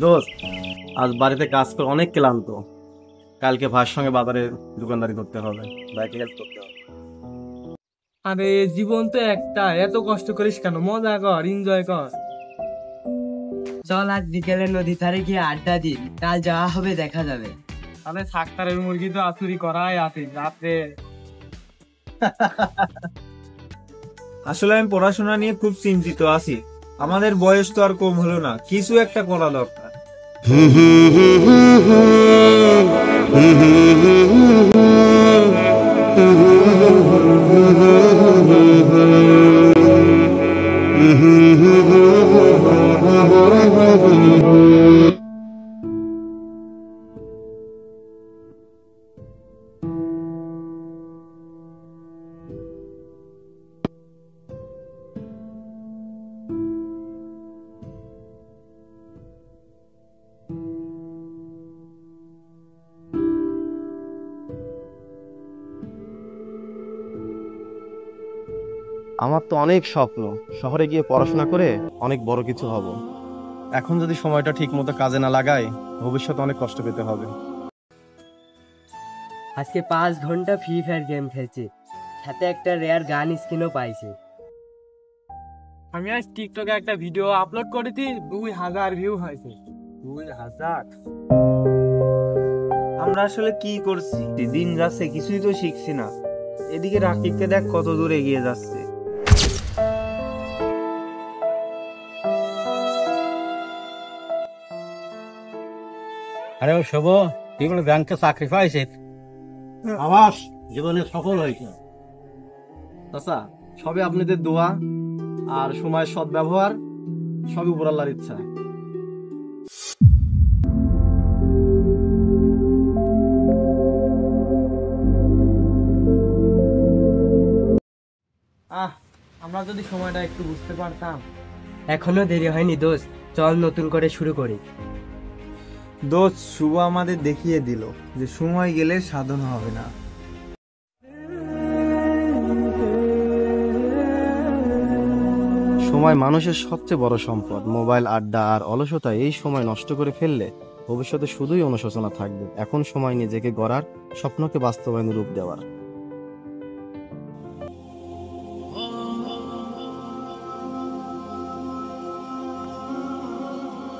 দোস্ত, আজ বাড়িতে কাজ করে অনেক ক্লান্ত। কালকে ভাইয়ের সঙ্গে বাজারে দোকানদারি করতে হবে, বাইকে হেল্প করতে হবে। আরে জীবন তো একটা, এত কষ্ট করিস কেন? মজা কর, এনজয় কর। চল আজ বিকেলে নদীর ধারে গিয়ে আড্ডা দিই, কাল যাওয়া হবে দেখা যাবে। আরে সাক্তারের মুরগি তো আতুরি করাই আছে রাতে। আসলে আমি পড়াশোনা নিয়ে খুব চিন্তিত আছি। আমাদের বয়স তো আর কম হলো না, কিছু একটা করা দরকার। আমার তো অনেক স্বপ্ন, শহরে গিয়ে পড়াশোনা করে অনেক বড় কিছু হব। এখন যদি সময়টা ঠিক মতো কাজে না লাগাই, ভবিষ্যতে অনেক কষ্ট পেতে হবে। আজকে 5 ঘন্টা ফ্রি ফায়ার গেম খেলছি, সাথে একটা রেয়ার গান স্কিনও পাইছি। আমি আজ টিকটকে একটা ভিডিও আপলোড করেছি, 2000 ভিউ হয়েছে। 2000! আমরা আসলে কি করছি? দিন যাচ্ছে কিছুই তো শিখছি না। এদিকে রাকিবকে দেখ কত দূর এগিয়ে যাচ্ছে। আরে ও শুভ, তুই বলে ব্যাংকে চাকরি পাইছিস? আবাস জীবনে সফল হয়েছে। চাচা, সবই আপনাদের দোয়া আর সময়ের সদ্ব্যবহার, সবই উপর আল্লাহর ইচ্ছা। আমরা যদি সময়টা একটু বুঝতে পারতাম। এখনো দেরি হয়নি দোস্ত, চল নতুন করে শুরু করি। দোস্ত, শুভ আমাদের দেখিয়ে দিল যে সময় গেলে সাধন হবে না। সময় মানুষের সবচেয়ে বড় সম্পদ। মোবাইল, আড্ডা আর অলসতা এই সময় নষ্ট করে ফেললে ভবিষ্যতে শুধুই অনুশোচনা থাকবে। এখন সময় নিজেকে গড়ার, স্বপ্নকে বাস্তবায়নের রূপ দেওয়ার।